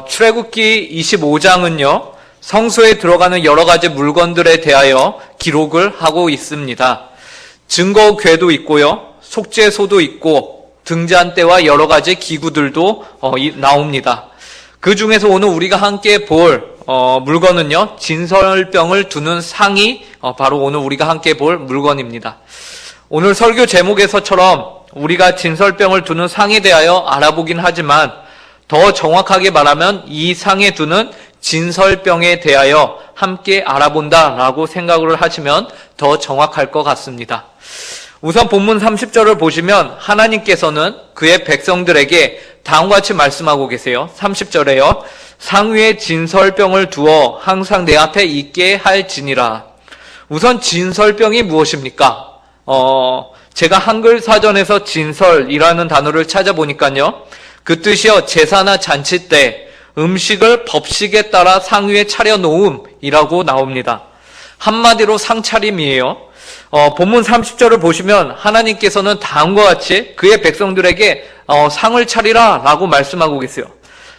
출애굽기 25장은요, 성소에 들어가는 여러 가지 물건들에 대하여 기록을 하고 있습니다. 증거궤도 있고요, 속죄소도 있고, 등잔대와 여러 가지 기구들도 나옵니다. 그 중에서 오늘 우리가 함께 볼 물건은요, 진설병을 두는 상이 바로 오늘 우리가 함께 볼 물건입니다. 오늘 설교 제목에서처럼 우리가 진설병을 두는 상에 대하여 알아보긴 하지만 더 정확하게 말하면 이 상에 두는 진설병에 대하여 함께 알아본다라고 생각을 하시면 더 정확할 것 같습니다. 우선 본문 30절을 보시면 하나님께서는 그의 백성들에게 다음과 같이 말씀하고 계세요. 30절에요. 상 위에 진설병을 두어 항상 내 앞에 있게 할지니라. 우선 진설병이 무엇입니까? 제가 한글 사전에서 진설이라는 단어를 찾아보니까요, 그 뜻이요, 제사나 잔치 때 음식을 법식에 따라 상 위에 차려놓음이라고 나옵니다. 한마디로 상차림이에요. 본문 30절을 보시면 하나님께서는 다음과 같이 그의 백성들에게 상을 차리라 라고 말씀하고 계세요.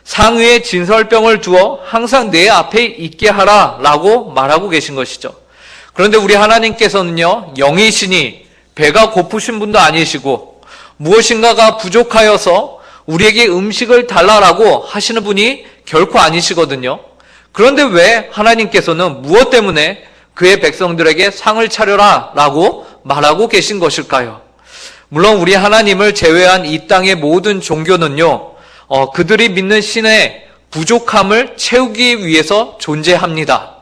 상 위에 진설병을 두어 항상 내 앞에 있게 하라 라고 말하고 계신 것이죠. 그런데 우리 하나님께서는요, 영이시니 배가 고프신 분도 아니시고 무엇인가가 부족하여서 우리에게 음식을 달라라고 하시는 분이 결코 아니시거든요. 그런데 왜 하나님께서는 무엇 때문에 그의 백성들에게 상을 차려라 라고 말하고 계신 것일까요? 물론 우리 하나님을 제외한 이 땅의 모든 종교는요, 그들이 믿는 신의 부족함을 채우기 위해서 존재합니다.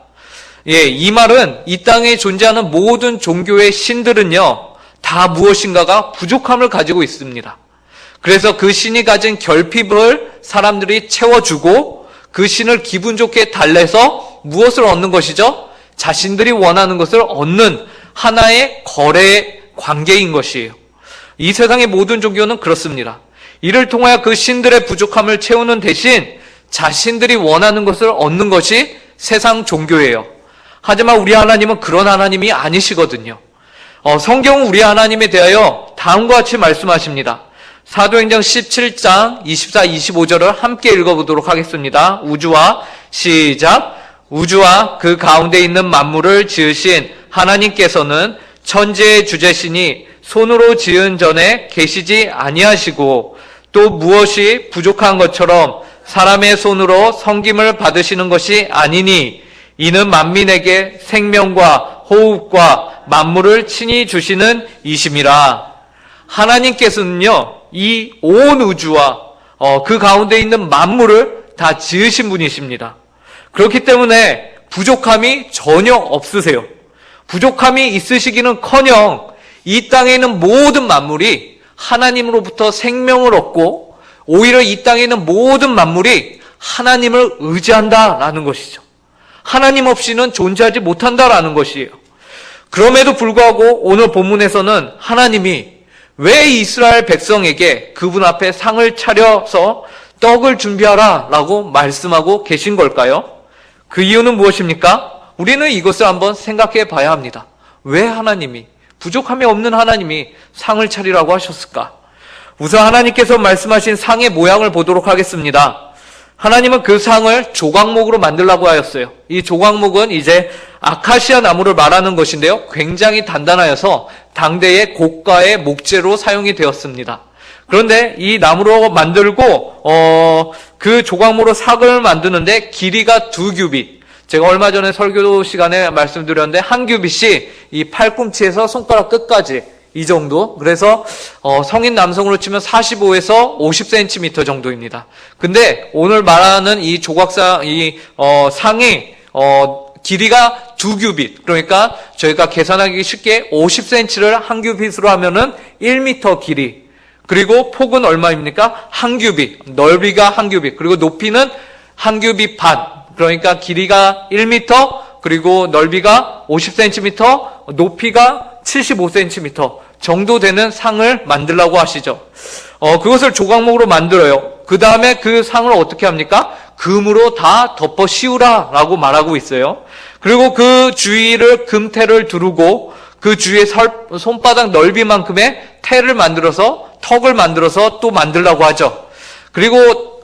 이 말은 이 땅에 존재하는 모든 종교의 신들은요, 다 무엇인가가 부족함을 가지고 있습니다. 그래서 그 신이 가진 결핍을 사람들이 채워주고 그 신을 기분 좋게 달래서 무엇을 얻는 것이죠? 자신들이 원하는 것을 얻는 하나의 거래 관계인 것이에요. 이 세상의 모든 종교는 그렇습니다. 이를 통하여 그 신들의 부족함을 채우는 대신 자신들이 원하는 것을 얻는 것이 세상 종교예요. 하지만 우리 하나님은 그런 하나님이 아니시거든요. 성경은 우리 하나님에 대하여 다음과 같이 말씀하십니다. 사도행전 17장 24, 25절을 함께 읽어보도록 하겠습니다. 우주와 시작. 우주와 그 가운데 있는 만물을 지으신 하나님께서는 천지의 주제시니 손으로 지은 전에 계시지 아니하시고 또 무엇이 부족한 것처럼 사람의 손으로 섬김을 받으시는 것이 아니니 이는 만민에게 생명과 호흡과 만물을 친히 주시는 이심이라. 하나님께서는요, 이 온 우주와 그 가운데 있는 만물을 다 지으신 분이십니다. 그렇기 때문에 부족함이 전혀 없으세요. 부족함이 있으시기는커녕 이 땅에 있는 모든 만물이 하나님으로부터 생명을 얻고 오히려 이 땅에 있는 모든 만물이 하나님을 의지한다라는 것이죠. 하나님 없이는 존재하지 못한다라는 것이에요. 그럼에도 불구하고 오늘 본문에서는 하나님이 왜 이스라엘 백성에게 그분 앞에 상을 차려서 떡을 준비하라 라고 말씀하고 계신 걸까요? 그 이유는 무엇입니까? 우리는 이것을 한번 생각해 봐야 합니다. 왜 하나님이, 부족함이 없는 하나님이 상을 차리라고 하셨을까? 우선 하나님께서 말씀하신 상의 모양을 보도록 하겠습니다. 하나님은 그 상을 조각목으로 만들라고 하였어요. 이 조각목은 이제 아카시아 나무를 말하는 것인데요, 굉장히 단단하여서 당대의 고가의 목재로 사용이 되었습니다. 그런데 이 나무로 만들고 그 조각목으로 삭을 만드는데 길이가 2규빗. 제가 얼마 전에 설교 시간에 말씀드렸는데 한 규빗이 이 팔꿈치에서 손가락 끝까지 이 정도. 그래서 성인 남성으로 치면 45에서 50cm 정도입니다. 근데 오늘 말하는 이 조각상 상이 길이가 2규빗. 그러니까 저희가 계산하기 쉽게 50cm를 한 규빗으로 하면은 1m 길이. 그리고 폭은 얼마입니까? 한 규빗. 넓이가 한 규빗. 그리고 높이는 한 규빗 반. 그러니까 길이가 1m, 그리고 넓이가 50cm, 높이가 75cm 정도 되는 상을 만들라고 하시죠. 그것을 조각목으로 만들어요. 그 다음에 그 상을 어떻게 합니까? 금으로 다 덮어 씌우라 라고 말하고 있어요. 그리고 그 주위를 금테를 두르고 그 주위에 손바닥 넓이만큼의 테를 만들어서 턱을 만들어서 또 만들라고 하죠. 그리고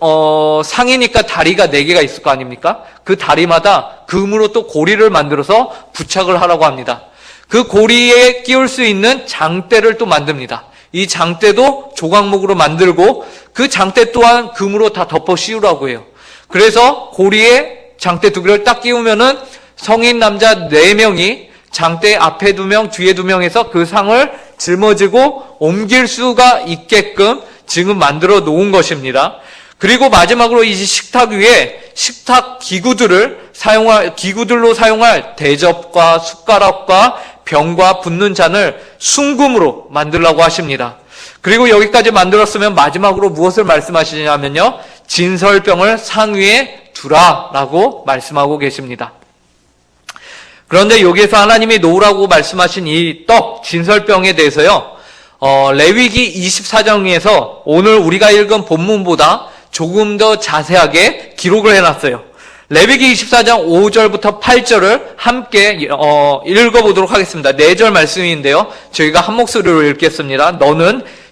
상이니까 다리가 4개가 있을 거 아닙니까? 그 다리마다 금으로 또 고리를 만들어서 부착을 하라고 합니다. 그 고리에 끼울 수 있는 장대를 또 만듭니다. 이 장대도 조각목으로 만들고 그 장대 또한 금으로 다 덮어 씌우라고 해요. 그래서 고리에 장대 2개를 딱 끼우면은 성인 남자 4명이 장대 앞에 2명, 뒤에 2명에서 그 상을 짊어지고 옮길 수가 있게끔 지금 만들어 놓은 것입니다. 그리고 마지막으로 이 식탁 위에 식탁 기구들로 사용할 대접과 숟가락과 병과 붓는 잔을 순금으로 만들라고 하십니다. 그리고 여기까지 만들었으면 마지막으로 무엇을 말씀하시냐면요. 진설병을 상 위에 두라라고 말씀하고 계십니다. 그런데 여기에서 하나님이 놓으라고 말씀하신 이 떡, 진설병에 대해서요. 레위기 24장에서 오늘 우리가 읽은 본문보다 조금 더 자세하게 기록을 해놨어요. 레위기 24장 5절부터 8절을 함께 읽어보도록 하겠습니다. 4절 말씀인데요. 저희가 한 목소리로 읽겠습니다.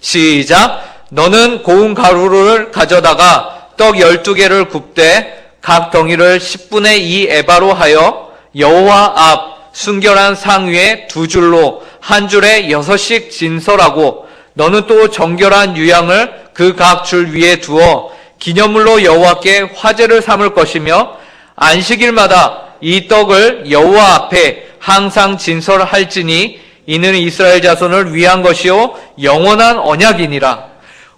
시작. 너는 고운 가루를 가져다가 떡 12개를 굽되 각 덩이를 10분의 2 에바로 하여 여호와 앞 순결한 상 위에 2줄로 한 줄에 6씩 진설하고 너는 또 정결한 유향을 그 각 줄 위에 두어 기념물로 여호와께 화제를 삼을 것이며 안식일마다 이 떡을 여호와 앞에 항상 진설할지니 이는 이스라엘 자손을 위한 것이요 영원한 언약이니라.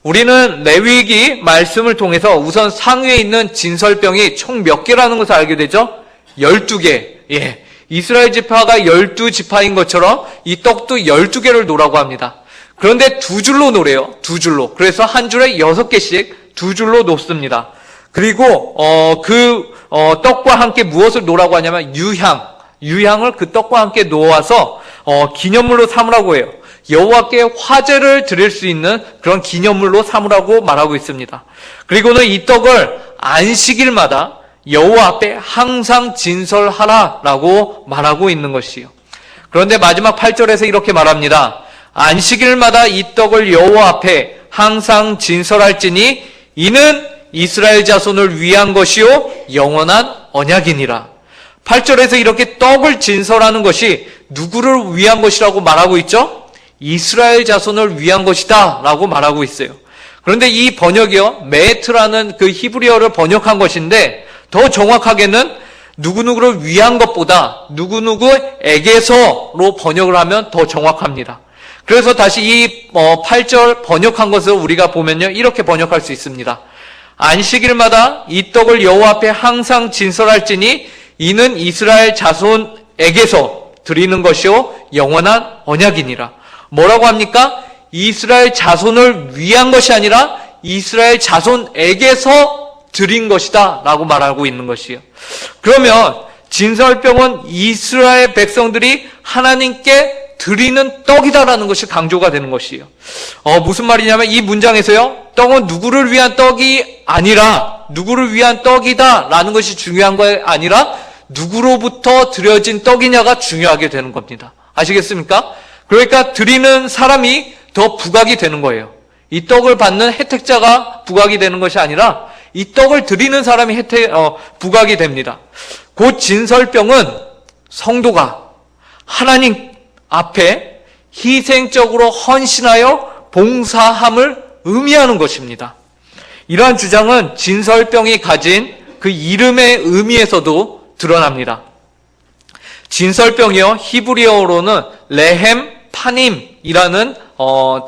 우리는 레위기 말씀을 통해서 우선 상위에 있는 진설병이 총 몇 개라는 것을 알게 되죠? 12개. 예. 이스라엘 지파가 12지파인 것처럼 이 떡도 12개를 놓으라고 합니다. 그런데 2줄로 놓으래요. 2줄로. 그래서 한 줄에 6개씩 2줄로 놓습니다. 그리고 떡과 함께 무엇을 놓으라고 하냐면 유향을 그 떡과 함께 놓아서 기념물로 삼으라고 해요. 여호와께 화제를 드릴 수 있는 그런 기념물로 삼으라고 말하고 있습니다. 그리고는 이 떡을 안식일마다 여호와 앞에 항상 진설하라라고 말하고 있는 것이요. 그런데 마지막 8절에서 이렇게 말합니다. 안식일마다 이 떡을 여호와 앞에 항상 진설할지니 이는 이스라엘 자손을 위한 것이요 영원한 언약이니라. 8절에서 이렇게 떡을 진설하는 것이 누구를 위한 것이라고 말하고 있죠? 이스라엘 자손을 위한 것이다 라고 말하고 있어요. 그런데 이 번역이요, 메트라는 그 히브리어를 번역한 것인데 더 정확하게는 누구누구를 위한 것보다 누구누구에게서로 번역을 하면 더 정확합니다. 그래서 다시 이 8절 번역한 것을 우리가 보면요, 이렇게 번역할 수 있습니다. 안식일마다 이 떡을 여호와 앞에 항상 진설할지니 이는 이스라엘 자손에게서 드리는 것이요 영원한 언약이니라. 뭐라고 합니까? 이스라엘 자손을 위한 것이 아니라 이스라엘 자손에게서 드린 것이다 라고 말하고 있는 것이에요. 그러면 진설병은 이스라엘 백성들이 하나님께 드리는 떡이다라는 것이 강조가 되는 것이에요. 무슨 말이냐면 이 문장에서요, 떡은 누구를 위한 떡이 아니라 누구를 위한 떡이다라는 것이 중요한 거 아니라 누구로부터 드려진 떡이냐가 중요하게 되는 겁니다. 아시겠습니까? 그러니까 드리는 사람이 더 부각이 되는 거예요. 이 떡을 받는 혜택자가 부각이 되는 것이 아니라 이 떡을 드리는 사람이 부각이 됩니다. 곧 진설병은 성도가 하나님 앞에 희생적으로 헌신하여 봉사함을 의미하는 것입니다. 이러한 주장은 진설병이 가진 그 이름의 의미에서도 드러납니다. 진설병이요, 히브리어로는 레헴 파님이라는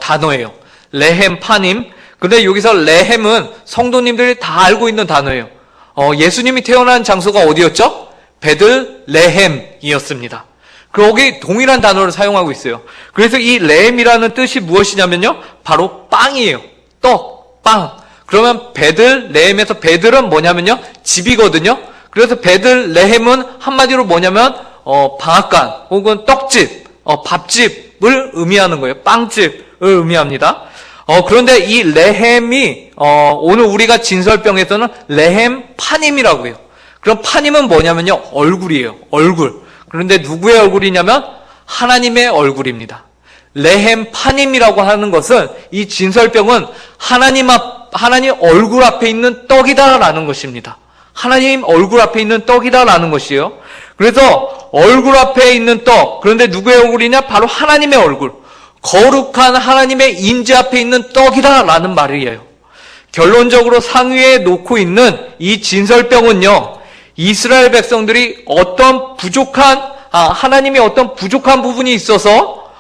단어예요. 레헴 파님. 근데 여기서 레헴은 성도님들이 다 알고 있는 단어예요. 예수님이 태어난 장소가 어디였죠? 베들레헴이었습니다. 거기 동일한 단어를 사용하고 있어요. 그래서 이 레헴이라는 뜻이 무엇이냐면요, 바로 빵이에요. 떡, 빵. 그러면 베들레헴에서 베들은 뭐냐면요, 집이거든요. 그래서 베들레헴은 한마디로 뭐냐면 방앗간 혹은 떡집, 밥집을 의미하는 거예요. 빵집을 의미합니다. 그런데 이 레헴이 오늘 우리가 진설병에서는 레헴 파님이라고 해요. 그럼 파님은 뭐냐면요, 얼굴이에요. 얼굴. 그런데 누구의 얼굴이냐면 하나님의 얼굴입니다. 레헴 파님이라고 하는 것은 이 진설병은 하나님 하나님 얼굴 앞에 있는 떡이다라는 것입니다. 하나님 얼굴 앞에 있는 떡이다라는 것이에요. 그래서 얼굴 앞에 있는 떡, 그런데 누구의 얼굴이냐? 바로 하나님의 얼굴. 거룩한 하나님의 임재 앞에 있는 떡이다라는 말이에요. 결론적으로 상위에 놓고 있는 이 진설병은요, 이스라엘 백성들이 어떤 하나님의 어떤 부족한 부분이 있어서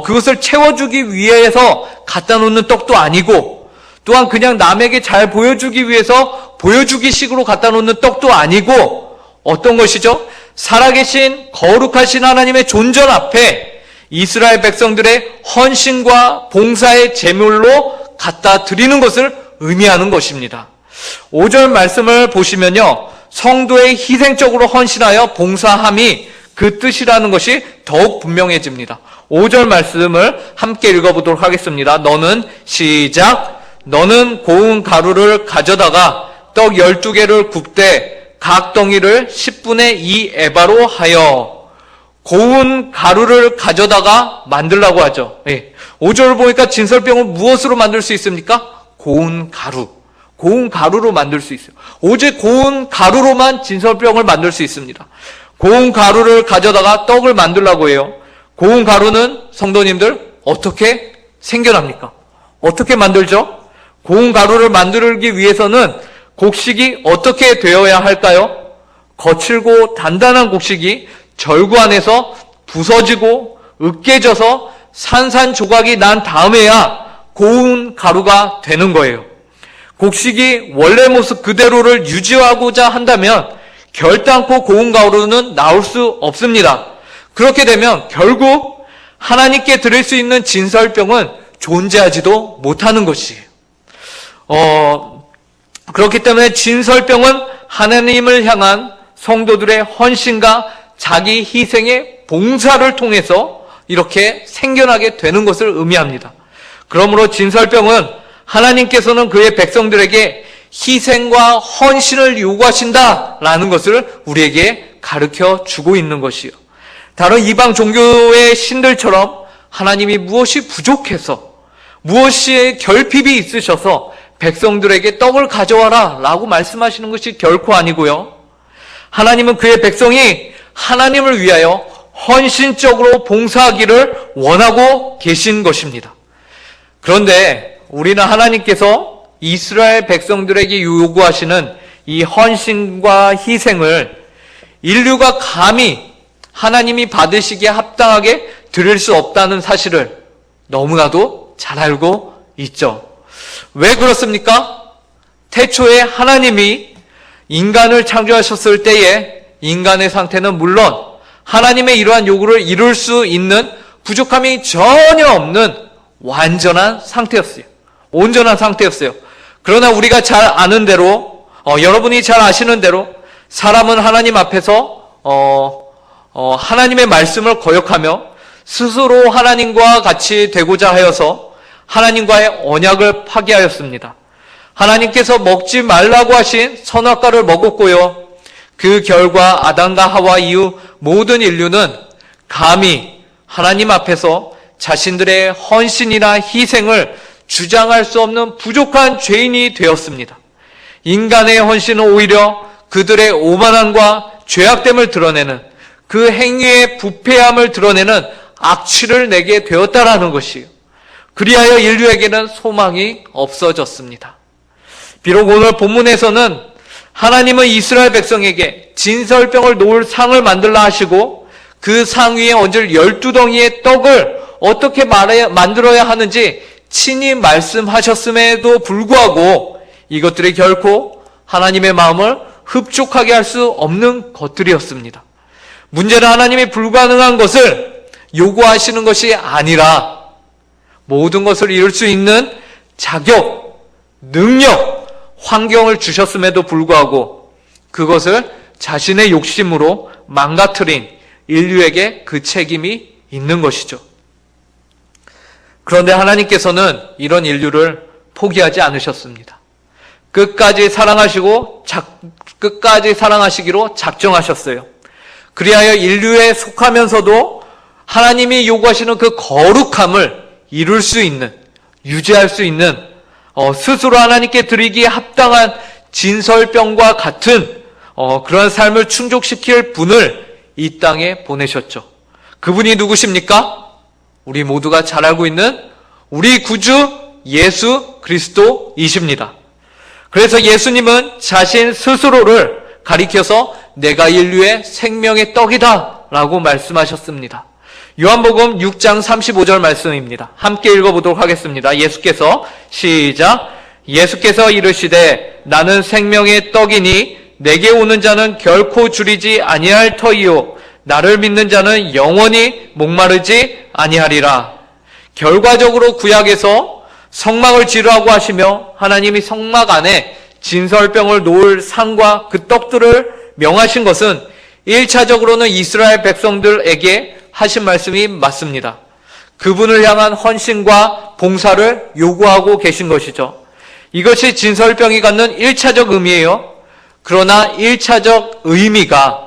그것을 채워주기 위해서 갖다 놓는 떡도 아니고, 또한 그냥 남에게 잘 보여주기 위해서 보여주기식으로 갖다 놓는 떡도 아니고, 어떤 것이죠? 살아계신 거룩하신 하나님의 존전 앞에 이스라엘 백성들의 헌신과 봉사의 제물로 갖다 드리는 것을 의미하는 것입니다. 5절 말씀을 보시면요, 성도의 희생적으로 헌신하여 봉사함이 그 뜻이라는 것이 더욱 분명해집니다. 5절 말씀을 함께 읽어보도록 하겠습니다. 시작. 너는 고운 가루를 가져다가 떡 12개를 굽되 각 덩이를 10분의 2 에바로 하여. 고운 가루를 가져다가 만들라고 하죠. 5절을 보니까 진설병을 무엇으로 만들 수 있습니까? 고운 가루로 만들 수 있어요. 오직 고운 가루로만 진설병을 만들 수 있습니다. 고운 가루를 가져다가 떡을 만들라고 해요. 고운 가루는 성도님들 어떻게 생겨납니까? 어떻게 만들죠? 고운 가루를 만들기 위해서는 곡식이 어떻게 되어야 할까요? 거칠고 단단한 곡식이 절구 안에서 부서지고 으깨져서 산산조각이 난 다음에야 고운 가루가 되는 거예요. 곡식이 원래 모습 그대로를 유지하고자 한다면 결단코 고운 가루는 나올 수 없습니다. 그렇게 되면 결국 하나님께 드릴 수 있는 진설병은 존재하지도 못하는 것이에요. 그렇기 때문에 진설병은 하나님을 향한 성도들의 헌신과 자기 희생의 봉사를 통해서 이렇게 생겨나게 되는 것을 의미합니다. 그러므로 진설병은 하나님께서는 그의 백성들에게 희생과 헌신을 요구하신다라는 것을 우리에게 가르쳐 주고 있는 것이요. 다른 이방 종교의 신들처럼 하나님이 무엇이 부족해서, 무엇이 결핍이 있으셔서 백성들에게 떡을 가져와라 라고 말씀하시는 것이 결코 아니고요. 하나님은 그의 백성이 하나님을 위하여 헌신적으로 봉사하기를 원하고 계신 것입니다. 그런데 우리는 하나님께서 이스라엘 백성들에게 요구하시는 이 헌신과 희생을 인류가 감히 하나님이 받으시기에 합당하게 드릴 수 없다는 사실을 너무나도 잘 알고 있죠. 왜 그렇습니까? 태초에 하나님이 인간을 창조하셨을 때에 인간의 상태는 물론 하나님의 이러한 요구를 이룰 수 있는 부족함이 전혀 없는 완전한 상태였어요. 온전한 상태였어요. 그러나 우리가 잘 아는 대로, 여러분이 잘 아시는 대로 사람은 하나님 앞에서 하나님의 말씀을 거역하며 스스로 하나님과 같이 되고자 하여서 하나님과의 언약을 파기하였습니다. 하나님께서 먹지 말라고 하신 선악과를 먹었고요. 그 결과 아담과 하와 이후 모든 인류는 감히 하나님 앞에서 자신들의 헌신이나 희생을 주장할 수 없는 부족한 죄인이 되었습니다. 인간의 헌신은 오히려 그들의 오만함과 죄악됨을 드러내는, 그 행위의 부패함을 드러내는 악취를 내게 되었다라는 것이에요. 그리하여 인류에게는 소망이 없어졌습니다. 비록 오늘 본문에서는 하나님은 이스라엘 백성에게 진설병을 놓을 상을 만들라 하시고 그 상 위에 얹을 12덩이의 떡을 어떻게 만들어야 하는지 친히 말씀하셨음에도 불구하고 이것들이 결코 하나님의 마음을 흡족하게 할 수 없는 것들이었습니다. 문제는 하나님이 불가능한 것을 요구하시는 것이 아니라 모든 것을 이룰 수 있는 자격, 능력, 환경을 주셨음에도 불구하고 그것을 자신의 욕심으로 망가뜨린 인류에게 그 책임이 있는 것이죠. 그런데 하나님께서는 이런 인류를 포기하지 않으셨습니다. 끝까지 사랑하시기로 작정하셨어요. 그리하여 인류에 속하면서도 하나님이 요구하시는 그 거룩함을 이룰 수 있는, 유지할 수 있는 스스로 하나님께 드리기에 합당한 진설병과 같은 그런 삶을 충족시킬 분을 이 땅에 보내셨죠. 그분이 누구십니까? 우리 모두가 잘 알고 있는 우리 구주 예수 그리스도이십니다. 그래서 예수님은 자신 스스로를 가리켜서 내가 인류의 생명의 떡이다 라고 말씀하셨습니다. 요한복음 6장 35절 말씀입니다. 함께 읽어보도록 하겠습니다. 예수께서 시작. 예수께서 이르시되 나는 생명의 떡이니 내게 오는 자는 결코 줄이지 아니할 터이요 나를 믿는 자는 영원히 목마르지 아니하리라. 결과적으로 구약에서 성막을 지으라고 하시며 하나님이 성막 안에 진설병을 놓을 상과 그 떡들을 명하신 것은 1차적으로는 이스라엘 백성들에게 하신 말씀이 맞습니다. 그분을 향한 헌신과 봉사를 요구하고 계신 것이죠. 이것이 진설병이 갖는 1차적 의미예요. 그러나 1차적 의미가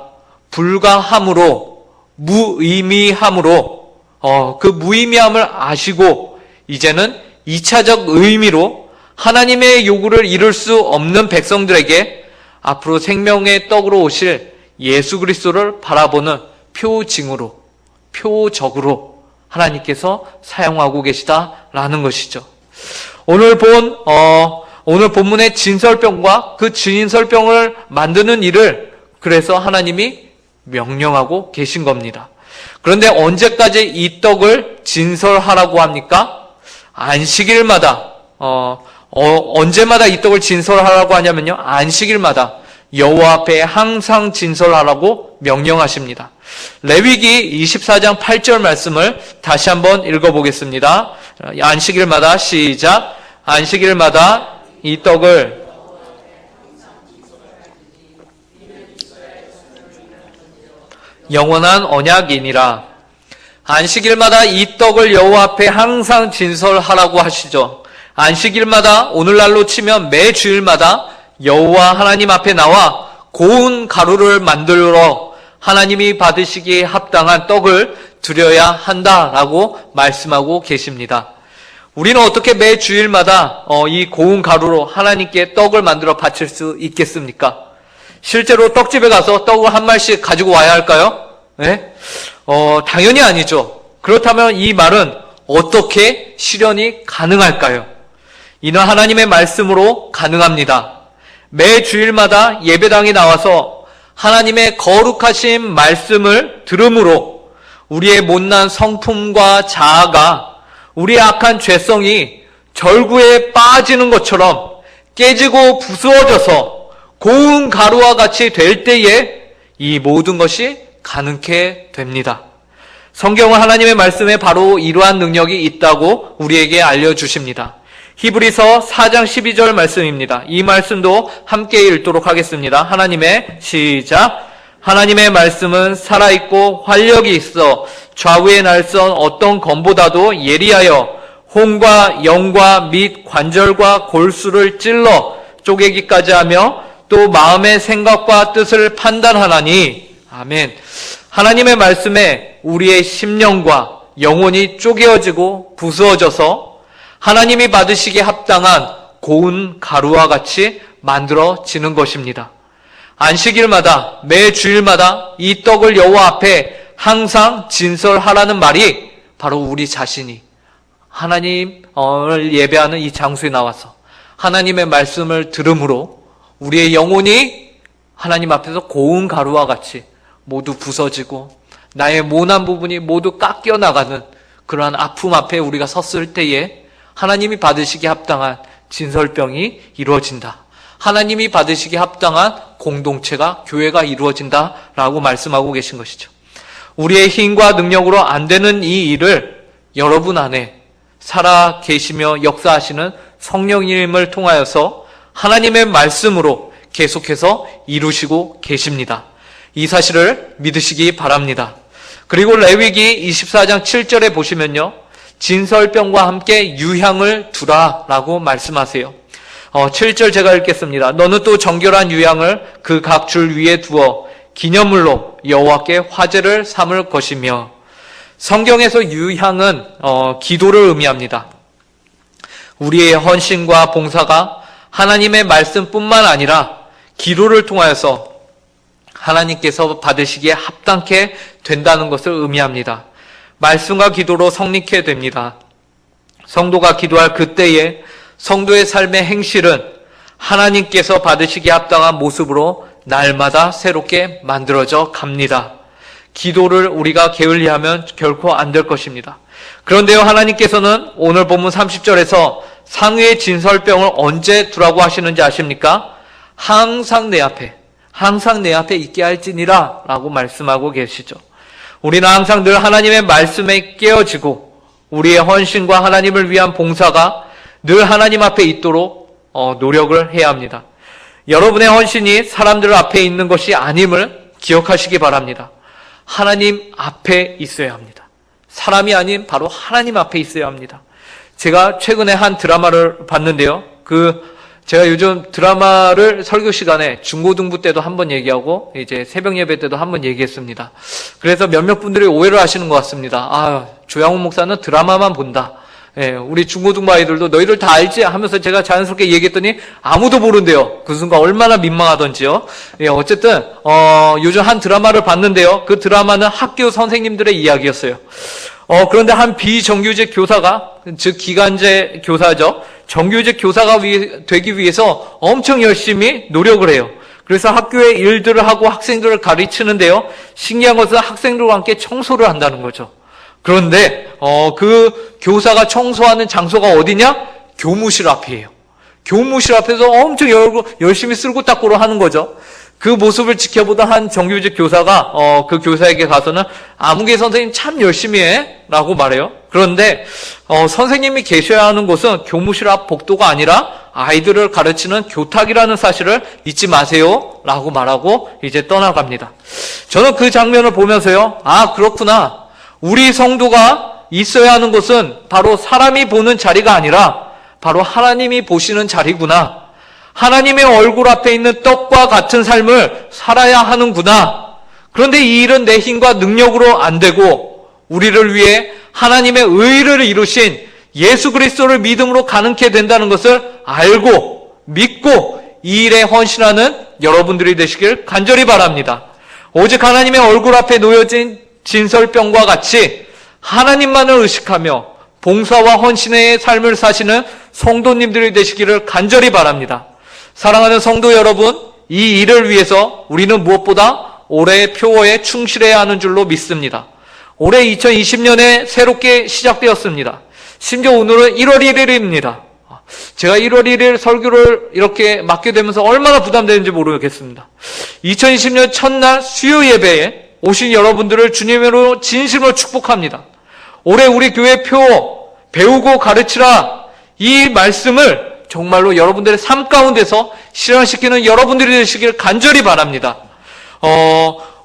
불가함으로, 무의미함으로 그 무의미함을 아시고 이제는 2차적 의미로 하나님의 요구를 이룰 수 없는 백성들에게 앞으로 생명의 떡으로 오실 예수 그리스도를 바라보는 표징으로, 표적으로 하나님께서 사용하고 계시다라는 것이죠. 오늘 본문의 진설병과 그 진설병을 만드는 일을 그래서 하나님이 명령하고 계신 겁니다. 그런데 언제까지 이 떡을 진설하라고 합니까? 안식일마다 언제마다 이 떡을 진설하라고 하냐면요, 안식일마다 여호와 앞에 항상 진설하라고 명령하십니다. 레위기 24장 8절 말씀을 다시 한번 읽어보겠습니다. 안식일마다 시작. 안식일마다 이 떡을 영원한 언약이니라. 안식일마다 이 떡을 여호와 앞에 항상 진설하라고 하시죠. 안식일마다, 오늘날로 치면 매 주일마다 여호와 하나님 앞에 나와 고운 가루를 만들어 하나님이 받으시기에 합당한 떡을 드려야 한다라고 말씀하고 계십니다. 우리는 어떻게 매 주일마다 이 고운 가루로 하나님께 떡을 만들어 바칠 수 있겠습니까? 실제로 떡집에 가서 떡을 한 말씩 가지고 와야 할까요? 네? 당연히 아니죠. 그렇다면 이 말은 어떻게 실현이 가능할까요? 이는 하나님의 말씀으로 가능합니다. 매 주일마다 예배당에 나와서 하나님의 거룩하신 말씀을 들음으로 우리의 못난 성품과 자아가, 우리의 악한 죄성이 절구에 빠지는 것처럼 깨지고 부수어져서 고운 가루와 같이 될 때에 이 모든 것이 가능케 됩니다. 성경은 하나님의 말씀에 바로 이러한 능력이 있다고 우리에게 알려주십니다. 히브리서 4장 12절 말씀입니다. 이 말씀도 함께 읽도록 하겠습니다. 하나님의 시작. 하나님의 말씀은 살아있고 활력이 있어 좌우의 날선 어떤 검보다도 예리하여 혼과 영과 및 관절과 골수를 찔러 쪼개기까지 하며 또 마음의 생각과 뜻을 판단하나니. 아멘. 하나님의 말씀에 우리의 심령과 영혼이 쪼개어지고 부수어져서 하나님이 받으시기에 합당한 고운 가루와 같이 만들어지는 것입니다. 안식일마다, 매 주일마다 이 떡을 여호와 앞에 항상 진설하라는 말이 바로 우리 자신이 하나님을 예배하는 이 장소에 나와서 하나님의 말씀을 들음으로 우리의 영혼이 하나님 앞에서 고운 가루와 같이 모두 부서지고 나의 모난 부분이 모두 깎여 나가는 그러한 아픔 앞에 우리가 섰을 때에 하나님이 받으시기에 합당한 진설병이 이루어진다. 하나님이 받으시기에 합당한 공동체가, 교회가 이루어진다라고 말씀하고 계신 것이죠. 우리의 힘과 능력으로 안 되는 이 일을 여러분 안에 살아 계시며 역사하시는 성령님을 통하여서 하나님의 말씀으로 계속해서 이루시고 계십니다. 이 사실을 믿으시기 바랍니다. 그리고 레위기 24장 7절에 보시면요, 진설병과 함께 유향을 두라라고 말씀하세요. 7절 제가 읽겠습니다. 너는 또 정결한 유향을 그 각 줄 위에 두어 기념물로 여호와께 화제를 삼을 것이며. 성경에서 유향은 기도를 의미합니다. 우리의 헌신과 봉사가 하나님의 말씀뿐만 아니라 기도를 통하여서 하나님께서 받으시기에 합당케 된다는 것을 의미합니다. 말씀과 기도로 성립케 됩니다. 성도가 기도할 그때에 성도의 삶의 행실은 하나님께서 받으시기에 합당한 모습으로 날마다 새롭게 만들어져 갑니다. 기도를 우리가 게을리하면 결코 안 될 것입니다. 그런데요, 하나님께서는 오늘 본문 30절에서 상위의 진설병을 언제 두라고 하시는지 아십니까? 항상 내 앞에 있게 할지니라 라고 말씀하고 계시죠. 우리는 항상 늘 하나님의 말씀에 깨어지고 우리의 헌신과 하나님을 위한 봉사가 늘 하나님 앞에 있도록 노력을 해야 합니다. 여러분의 헌신이 사람들 앞에 있는 것이 아님을 기억하시기 바랍니다. 하나님 앞에 있어야 합니다. 사람이 아닌 바로 하나님 앞에 있어야 합니다. 제가 최근에 한 드라마를 봤는데요. 제가 요즘 드라마를 설교 시간에 중고등부 때도 한번 얘기하고 이제 새벽 예배 때도 한번 얘기했습니다. 그래서 몇몇 분들이 오해를 하시는 것 같습니다. 조양훈 목사는 드라마만 본다. 우리 중고등부 아이들도 너희들 다 알지? 하면서 제가 자연스럽게 얘기했더니 아무도 모른대요. 그 순간 얼마나 민망하던지요. 어쨌든 요즘 한 드라마를 봤는데요. 그 드라마는 학교 선생님들의 이야기였어요. 그런데 한 비정규직 교사가, 즉 기간제 교사죠. 정규직 교사가 되기 위해서 엄청 열심히 노력을 해요. 그래서 학교의 일들을 하고 학생들을 가르치는데요. 신기한 것은 학생들과 함께 청소를 한다는 거죠. 그런데 그 교사가 청소하는 장소가 어디냐? 교무실 앞이에요. 교무실 앞에서 엄청 열심히 쓸고 닦고를 하는 거죠. 그 모습을 지켜보던 한 정규직 교사가 그 교사에게 가서는 아무개 선생님 참 열심히 해 라고 말해요. 그런데 선생님이 계셔야 하는 곳은 교무실 앞 복도가 아니라 아이들을 가르치는 교탁이라는 사실을 잊지 마세요 라고 말하고 이제 떠나갑니다. 저는 그 장면을 보면서요, 그렇구나, 우리 성도가 있어야 하는 곳은 바로 사람이 보는 자리가 아니라 바로 하나님이 보시는 자리구나. 하나님의 얼굴 앞에 있는 떡과 같은 삶을 살아야 하는구나. 그런데 이 일은 내 힘과 능력으로 안 되고 우리를 위해 하나님의 의를 이루신 예수 그리스도를 믿음으로 가능케 된다는 것을 알고 믿고 이 일에 헌신하는 여러분들이 되시길 간절히 바랍니다. 오직 하나님의 얼굴 앞에 놓여진 진설병과 같이 하나님만을 의식하며 봉사와 헌신의 삶을 사시는 성도님들이 되시기를 간절히 바랍니다. 사랑하는 성도 여러분, 이 일을 위해서 우리는 무엇보다 올해의 표어에 충실해야 하는 줄로 믿습니다. 올해 2020년에 새롭게 시작되었습니다. 심지어 오늘은 1월 1일입니다. 제가 1월 1일 설교를 이렇게 맡게 되면서 얼마나 부담되는지 모르겠습니다. 2020년 첫날 수요 예배에 오신 여러분들을 주님으로 진심으로 축복합니다. 올해 우리 교회 표어 배우고 가르치라, 이 말씀을 정말로 여러분들의 삶 가운데서 실현시키는 여러분들이 되시길 간절히 바랍니다.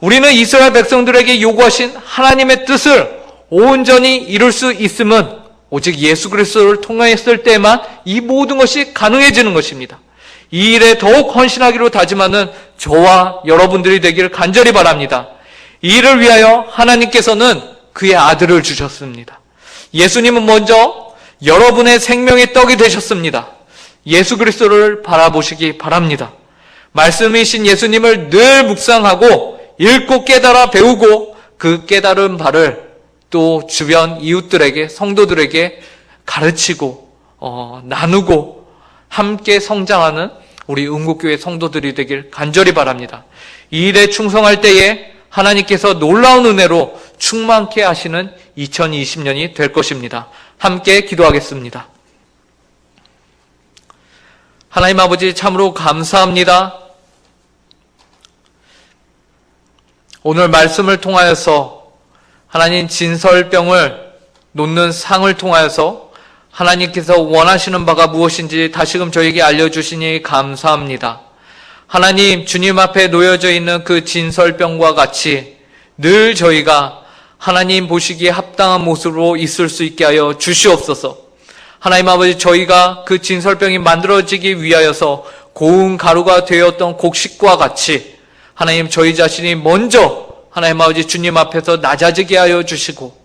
우리는 이스라엘 백성들에게 요구하신 하나님의 뜻을 온전히 이룰 수 있음은 오직 예수 그리스도를 통하였을 때만 이 모든 것이 가능해지는 것입니다. 이 일에 더욱 헌신하기로 다짐하는 저와 여러분들이 되기를 간절히 바랍니다. 이 일을 위하여 하나님께서는 그의 아들을 주셨습니다. 예수님은 먼저 여러분의 생명의 떡이 되셨습니다. 예수 그리스도를 바라보시기 바랍니다. 말씀이신 예수님을 늘 묵상하고 읽고 깨달아 배우고 그 깨달은 바를 또 주변 이웃들에게, 성도들에게 가르치고 나누고 함께 성장하는 우리 응국교회 성도들이 되길 간절히 바랍니다. 이 일에 충성할 때에 하나님께서 놀라운 은혜로 충만케 하시는 2020년이 될 것입니다. 함께 기도하겠습니다. 하나님 아버지, 참으로 감사합니다. 오늘 말씀을 통하여서 하나님 진설병을 놓는 상을 통하여서 하나님께서 원하시는 바가 무엇인지 다시금 저에게 알려주시니 감사합니다. 하나님, 주님 앞에 놓여져 있는 그 진설병과 같이 늘 저희가 하나님 보시기에 합당한 모습으로 있을 수 있게 하여 주시옵소서. 하나님 아버지, 저희가 그 진설병이 만들어지기 위하여서 고운 가루가 되었던 곡식과 같이 하나님, 저희 자신이 먼저 하나님 아버지 주님 앞에서 낮아지게 하여 주시고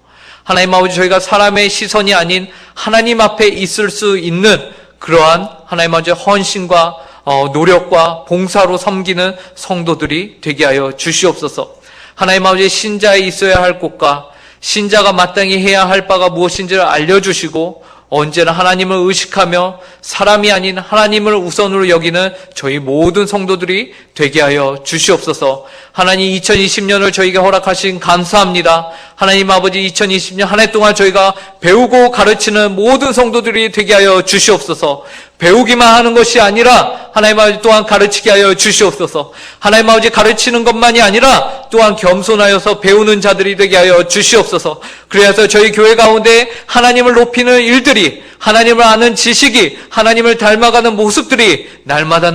하나님 아버지, 저희가 사람의 시선이 아닌 하나님 앞에 있을 수 있는 그러한 하나님 아버지 헌신과 노력과 봉사로 섬기는 성도들이 되게 하여 주시옵소서. 하나님 아버지, 신자에 있어야 할 곳과 신자가 마땅히 해야 할 바가 무엇인지를 알려주시고 언제나 하나님을 의식하며 사람이 아닌 하나님을 우선으로 여기는 저희 모든 성도들이 되게 하여 주시옵소서. 하나님, 2020년을 저희에게 허락하신 감사합니다. 하나님 아버지, 2020년 한 해 동안 저희가 배우고 가르치는 모든 성도들이 되게 하여 주시옵소서. 배우기만 하는 것이 아니라 하나님 아버지 또한 가르치게 하여 주시옵소서. 하나님 아버지, 가르치는 것만이 아니라 또한 겸손하여서 배우는 자들이 되게 하여 주시옵소서. 그래서 저희 교회 가운데 하나님을 높이는 일들이, 하나님을 아는 지식이, 하나님을 닮아가는 모습들이 날마다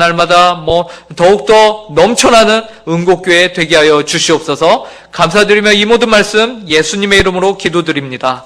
더욱더 넘쳐나는 은곡교회 되게 하여 주시옵소서. 감사드리며 이 모든 말씀 예수님의 이름으로 기도드립니다.